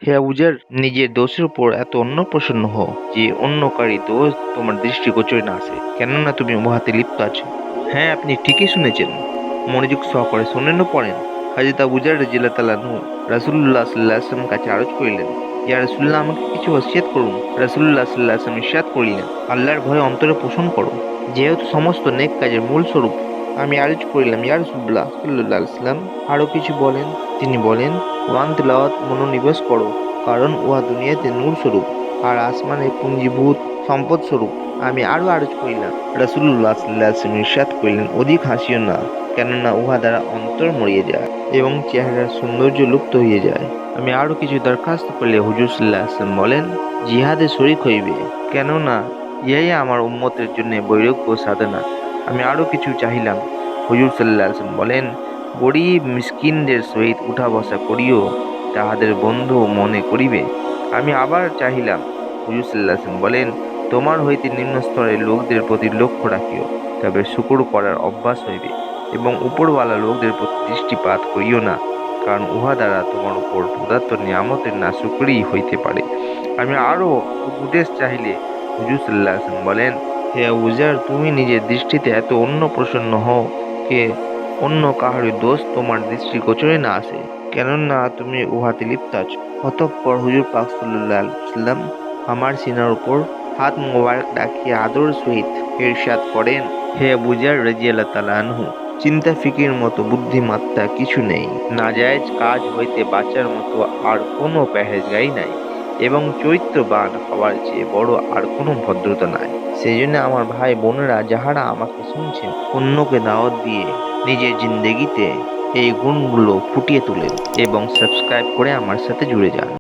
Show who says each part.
Speaker 1: হে উজার, নিজের দোষের উপর এত অন্য প্রসন্ন হও যে অন্য কারি দোষ তোমার দৃষ্টিগোচরে না আসে, কেননা তুমি উহাতে লিপ্ত আছো। হ্যাঁ, আপনি ঠিকই শুনেছেন। মনোযোগ সহকারে শোনেন ও পড়েন। হাজরত আবু যর রাদিয়াল্লাহু তাআলা আনহু রাসূলুল্লাহ সাল্লাল্লাহু আলাইহি ওয়াসাল্লামের কাছে আরজ করিলেন, ইয়া রাসূলুল্লাহ, আমাকে কিছু ওসিয়ত করুন। রাসূলুল্লাহ সাল্লাল্লাহু আলাইহি ওয়াসাল্লাম ইরশাদ করিলেন, আল্লাহর ভয় অন্তরে পোষণ করো, যেহেতু সমস্ত নেক কাজের মূল স্বরূপ। আমি আরজ করিলাম, ইয়া রাসূলুল্লাহ সাল্লাল্লাহু আলাইহি ওয়াসাল্লাম, আরো কিছু বলেন। তিনি বলেন, কোরআন তিলাওয়াত মনোনিবেশ করো, কারণ উহা দুনিয়াতে নূর স্বরূপ আর আসমানে পুঞ্জীভূত সম্পদ স্বরূপ। আমি আরো আরজ করিলাম। রাসূলুল্লাহ সাল্লাল্লাহু আলাইহি ওয়াসাল্লাম ইরশাদ করিলেন, অধিক হাসিও না, কেননা উহা দ্বারা অন্তর মরিয়ে যায় এবং চেহারার সৌন্দর্য লুপ্ত হয়ে যায়। আমি আরো কিছু দরখাস্ত করলে হুজুর সাল্লাল্লাহু আলাইহি ওয়াসাল্লাম বলেন, জিহাদে শরীক হইবে, কেননা ইহাই আমার উম্মতের জন্য বৈরাগ্য সাধনা। আমি আরো কিছু চাহিলাম। হুজুর সাল্লাল্লাহু আলাইহি ওয়াসাল্লাম বলেন, গরিব মিসকিনদের সহিত উঠা বসা করিও, তাহাদের বন্ধু মনে করিবে। আমি আবার চাহিলাম। হুজুর সাল্লাল্লাহু আলাইহি ওয়াসাল্লাম বলেন, তোমার হইতে নিম্ন স্তরের লোকদের প্রতি লক্ষ্য রাখিও, তবে শুকর করার অভ্যাস হইবে, এবং উপরওয়ালা লোকদের প্রতি দৃষ্টিপাত করিও না, কারণ উহা দ্বারা তোমার উপর প্রদত্ত নিয়ামতের নাশকরি হইতে পারে। আমি আরো উপদেশ চাহিলে হুজুর সাল্লাল্লাহু আলাইহি ওয়াসাল্লাম বলেন, হে আবু যর, তুমি নিজের দৃষ্টিতে এত অন্য প্রসন্ন হও কে অন্য কাহারই দোষ তোমার দৃষ্টিগোচরে না আসে, কেননা তুমি উহাতে লিপ্ত আছো। অতঃপর হুজুর পাক সাল্লাল্লাহু আলাইহি ওয়াসাল্লাম আমার সিনার উপর হাত মোবারক রাখিয়া আদর সহিত ইরশাদ করেন, হে আবু যর রাদিয়াল্লাহু তাআলা আনহু, চিন্তা ফিকির মতো বুদ্ধিমত্তা কিছু নেই, নাজায়েজ কাজ হইতে বাঁচার মতো আর কোনো পরহেজগারি নাই, এবং চরিত্রবান হওয়ার চেয়ে বড় আর কোনো ভদ্রতা নাই। সেই জন্য আমার ভাই বোনেরা যাহারা আমাকে শুনছেন, অন্যকে দাওয়াত দিয়ে নিজের জিন্দেগিতে এই গুণগুলো ফুটিয়ে তুলেন এবং সাবস্ক্রাইব করে আমার সাথে জুড়ে যান।